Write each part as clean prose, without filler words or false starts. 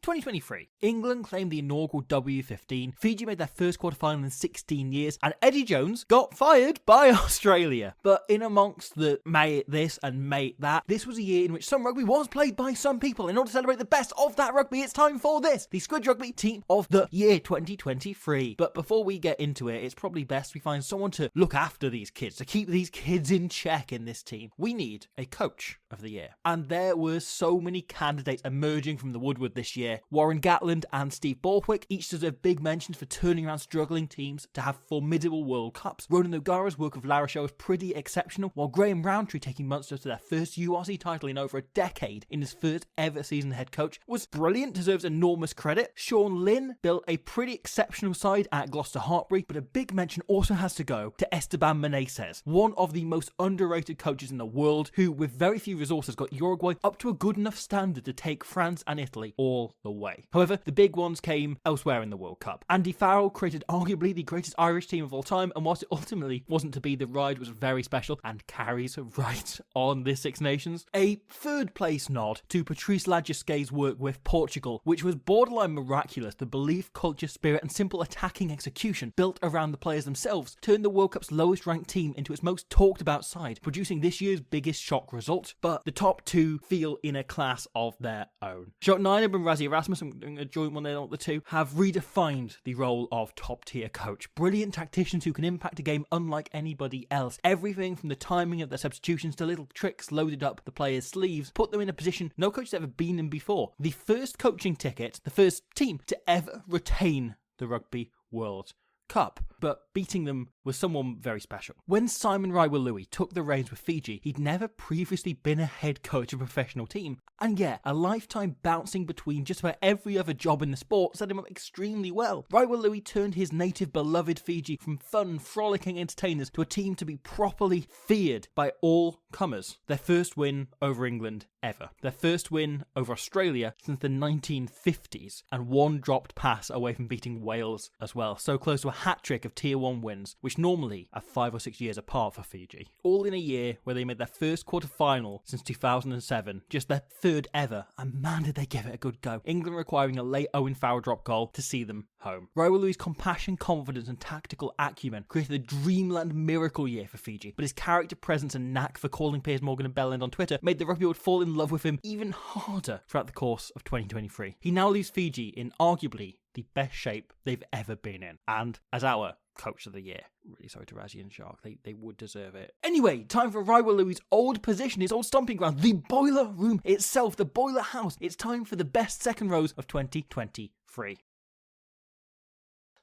2023. England claimed the inaugural W15, Fiji made their first quarterfinal in 16 years, and Eddie Jones got fired by Australia. But in amongst the may it this and may it that, this was a year in which some rugby was played by some people. In order to celebrate the best of that rugby, it's time for this, the Squidge Rugby Team of the Year 2023. But before we get into it, it's probably best we find someone to look after these kids, to keep these kids in check in this team. We need a coach of the year. And there were so many candidates emerging from the woodwork this year. Warren Gatland and Steve Borthwick each deserve big mentions for turning around struggling teams to have formidable World Cups. Ronan O'Gara's work of La Rochelle was pretty exceptional, while Graham Roundtree taking Munster to their first URC title in over a decade in his first ever season head coach was brilliant, deserves enormous credit. Sean Lynn built a pretty exceptional side at Gloucester Hartbury, but a big mention also has to go to Esteban Meneses, one of the most underrated coaches in the world, who with very few resources got Uruguay up to a good enough standard to take France and Italy all the way. However, the big ones came elsewhere in the World Cup. Andy Farrell created arguably the greatest Irish team of all time, and whilst it ultimately wasn't to be, the ride was very special and carries right on this Six Nations. A third place nod to Patrice Lagisquet's work with Portugal, which was borderline miraculous. The belief, culture, spirit and simple attacking execution built around the players themselves turned the World Cup's lowest ranked team into its most talked about side, producing this year's biggest shock result. But the top two feel in a class of their own. Jacques Niner and Razzie Erasmus, I'm doing a joint one there, not the two, have redefined the role of top tier coach. Brilliant tacticians who can impact a game unlike anybody else. Everything from the timing of their substitutions to little tricks loaded up the players' sleeves put them in a position no coach has ever been in before. The first coaching ticket, the first team to ever retain the Rugby World Cup, but beating them was someone very special. When Simon Raiwalui took the reins with Fiji, he'd never previously been a head coach of a professional team, and yet a lifetime bouncing between just about every other job in the sport set him up extremely well. Raiwalui turned his native beloved Fiji from fun, frolicking entertainers to a team to be properly feared by all comers. Their first win over England ever. Their first win over Australia since the 1950s, and one dropped pass away from beating Wales as well. So close to a hat-trick of Tier 1 wins, which normally are 5 or 6 years apart for Fiji. All in a year where they made their first quarter-final since 2007, just their third ever, and man did they give it a good go. England requiring a late Owen Farrell drop goal to see them home. Raiwalui's compassion, confidence and tactical acumen created a dreamland miracle year for Fiji, but his character presence and knack for calling Piers Morgan and Bellend on Twitter made the rugby world fall in love with him even harder throughout the course of 2023. He now leaves Fiji in arguably the best shape they've ever been in, and as our coach of the year. Really sorry to Razzie and Shark, they would deserve it. Anyway, time for Raiwalui's old position, his old stomping ground, the boiler room itself, the boiler house. It's time for the best second rows of 2023.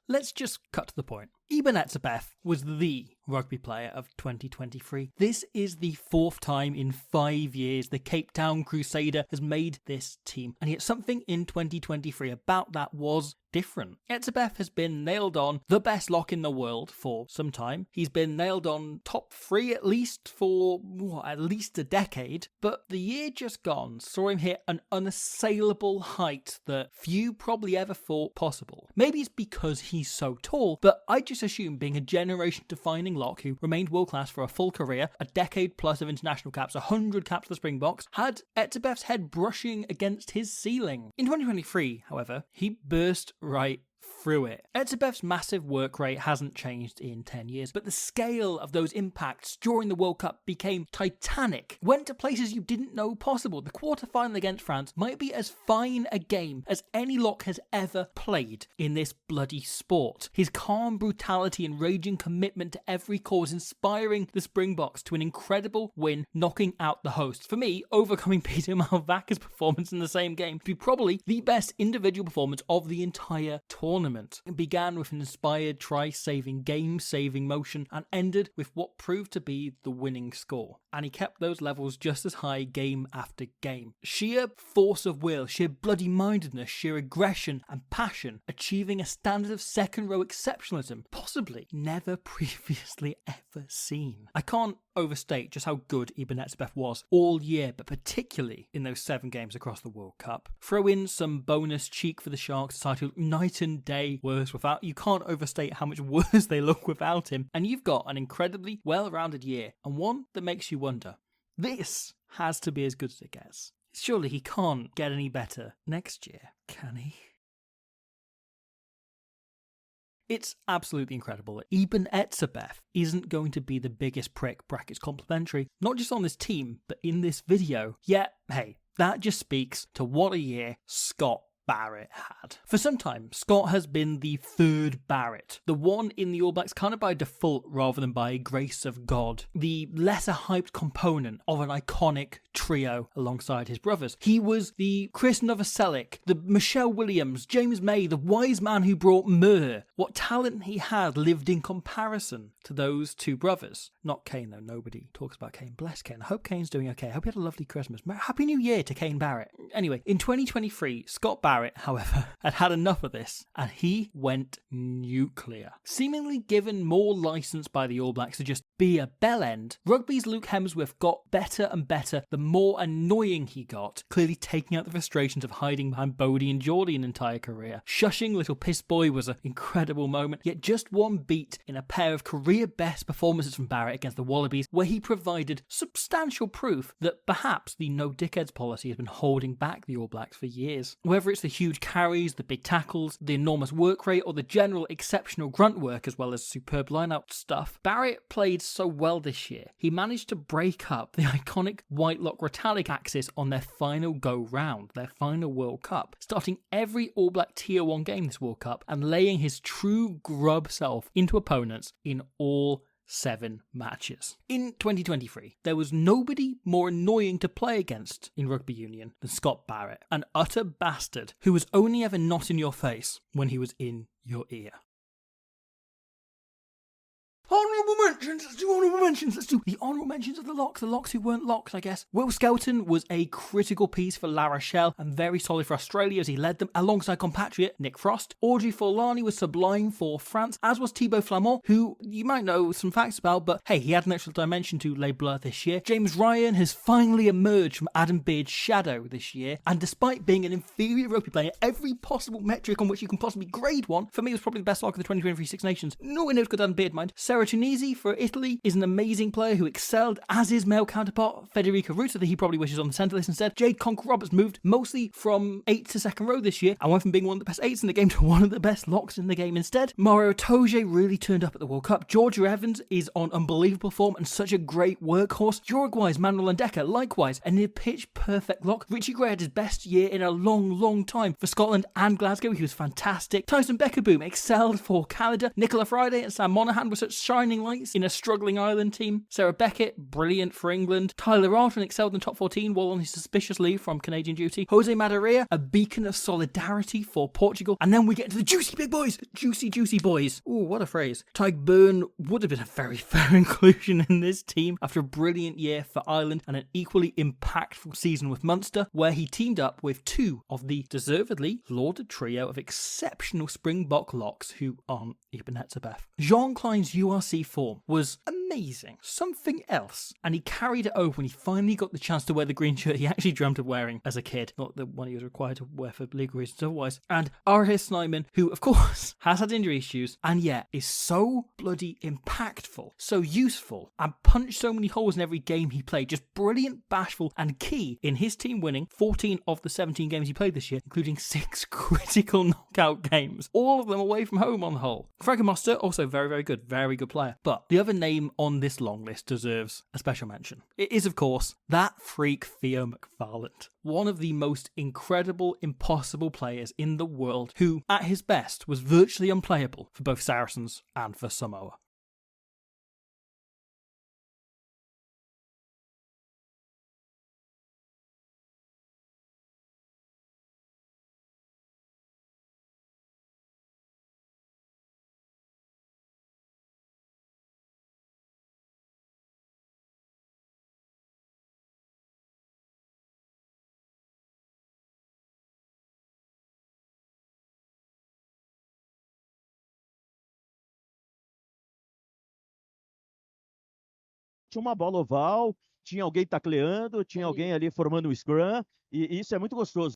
Let's just cut to the point. Eben Etzebeth was the rugby player of 2023. This is the fourth time in 5 years the Cape Town Crusader has made this team, and yet something in 2023 about that was different. Etzebeth has been nailed on the best lock in the world for some time. He's been nailed on top 3 at least for at least a decade, but the year just gone saw him hit an unassailable height that few probably ever thought possible. Maybe it's because he's so tall, but I just assume being a generation-defining lock who remained world-class for a full career, a decade plus of international caps, 100 caps for the Springboks, had Etzebeth's head brushing against his ceiling. In 2023, however, he burst right through it. Etzebeth's massive work rate hasn't changed in 10 years, but the scale of those impacts during the World Cup became titanic. Went to places you didn't know possible. The quarter-final against France might be as fine a game as any lock has ever played in this bloody sport. His calm brutality and raging commitment to every cause inspiring the Springboks to an incredible win, knocking out the hosts. For me, overcoming Peter Malvaka's performance in the same game to be probably the best individual performance of the entire tournament. It began with an inspired try-saving, game-saving motion and ended with what proved to be the winning score. And he kept those levels just as high game after game. Sheer force of will, sheer bloody-mindedness, sheer aggression and passion, achieving a standard of second-row exceptionalism possibly never previously ever seen. I can't overstate just how good Eben Etzebeth was all year, but particularly in those 7 games across the World Cup. Throw in some bonus cheek for the Sharks decide to night and day worse without. You can't overstate how much worse they look without him, and you've got an incredibly well-rounded year, and one that makes you wonder, this has to be as good as it gets. Surely he can't get any better next year, can he? It's absolutely incredible that Eben Etzebeth isn't going to be the biggest prick brackets complimentary, not just on this team, but in this video. Yet, hey, that just speaks to what a year Scott Barrett had. For some time, Scott has been the third Barrett, the one in the All Blacks kind of by default rather than by grace of God, the lesser hyped component of an iconic trio alongside his brothers. He was the Chris Novoselic, the Michelle Williams, James May, the wise man who brought myrrh. What talent he had lived in comparison to those two brothers. Not Kane though, nobody talks about Kane. Bless Kane. I hope Kane's doing okay. I hope he had a lovely Christmas. Happy New Year to Kane Barrett. Anyway, in 2023, Scott Barrett, however, had enough of this and he went nuclear. Seemingly given more license by the All Blacks to just be a bellend, Rugby's Luke Hemsworth got better and better the more annoying he got, clearly taking out the frustrations of hiding behind Bodie and Geordie an entire career. Shushing little piss boy was an incredible moment, yet just one beat in a pair of career best performances from Barrett against the Wallabies, where he provided substantial proof that perhaps the no dickheads policy has been holding back the All Blacks for years. Whether it's the huge carries, the big tackles, the enormous work rate, or the general exceptional grunt work as well as superb line-out stuff, Barrett played so well this year. He managed to break up the iconic Whitelock Retallick axis on their final go-round, their final World Cup, starting every All Black Tier 1 game this World Cup and laying his true grub self into opponents in all 7 matches. In 2023, there was nobody more annoying to play against in rugby union than Scott Barrett, an utter bastard who was only ever not in your face when he was in your ear. Honourable mentions, let's do honourable mentions, let's do the honourable mentions of the locks who weren't locks, I guess. Will Skelton was a critical piece for La Rochelle and very solid for Australia as he led them alongside compatriot Nick Frost. Audrey Forlani was sublime for France, as was Thibaut Flamand, who you might know some facts about, but hey, he had an extra dimension to Les Bleus this year. James Ryan has finally emerged from Adam Beard's shadow this year, and despite being an inferior rugby player, every possible metric on which you can possibly grade one, for me was probably the best lock of the 2023 Six Nations. Nowhere near as good as Adam Beard, mind. Sarah Tunisi for Italy is an amazing player who excelled, as his male counterpart Federica Ruta, that he probably wishes on the centre list instead. Jade Conker-Roberts moved mostly from 8 to second row this year and went from being one of the best 8s in the game to one of the best locks in the game instead. Mario Toge really turned up at the World Cup. Georgia Evans is on unbelievable form and such a great workhorse. Uruguay's Manuel Ndeka, likewise, a near-pitch perfect lock. Richie Gray had his best year in a long time for Scotland and Glasgow. He was fantastic. Tyson Beckerboom excelled for Canada. Nicola Friday and Sam Monaghan were such shining lights in a struggling Ireland team. Sarah Beckett, brilliant for England. Tyler Arton excelled in top 14 while on his suspicious leave from Canadian duty. Jose Madureira, a beacon of solidarity for Portugal. And then we get to the juicy big boys. Juicy boys. Ooh, what a phrase. Tyke Byrne would have been a very fair inclusion in this team after a brilliant year for Ireland and an equally impactful season with Munster, where he teamed up with two of the deservedly lauded trio of exceptional Springbok locks who aren't Eben Etzebeth. Jean Klein's URC form was amazing, something else, and he carried it over when he finally got the chance to wear the green shirt he actually dreamt of wearing as a kid, not the one he was required to wear for legal reasons otherwise. And R.H. Snyman, who of course has had injury issues and yet is so bloody impactful, so useful, and punched so many holes in every game he played, just brilliant, bashful, and key in his team winning 14 of the 17 games he played this year, including 6 critical knockout games, all of them away from home on the whole. Frank Moster, also very good, very good player. But the other name on this long list deserves a special mention. It is, of course, that freak Theo McFarland, one of the most incredible, impossible players in the world who, at his best, was virtually unplayable for both Saracens and for Samoa. Tinha uma bola oval, tinha alguém tacleando, tinha alguém ali formando o scrum, e isso é muito gostoso.